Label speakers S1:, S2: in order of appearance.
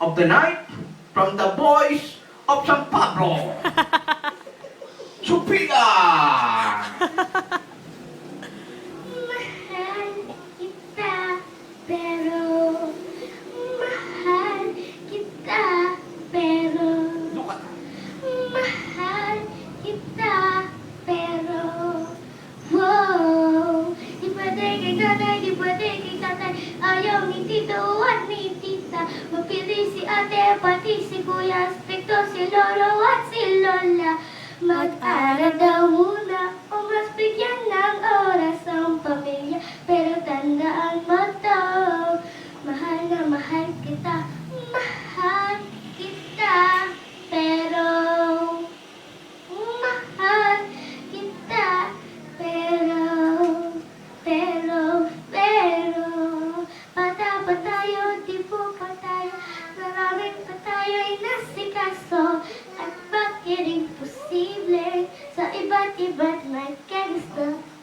S1: of the night from the voice of San Pablo. Sophia!
S2: Mahal kita, pero mahal kita, pero mahal kita, pero wow, di pwede kay tatay, di pwede kay tatay, ayaw ni tito at ni tita, mapili si ate, pati si kuya, stricto si lolo at si lola. Mag-aral daw muna o mas bigyan ng oras ang pamilya. Pero tandaan mo to, mahal na mahal kita, mahal kita. Pero mahal kita, pero bata pa tayo, di po pa tayo, maraming pa tayo'y nasikaso. At bakit imposible sa iba't iba't magkagusto?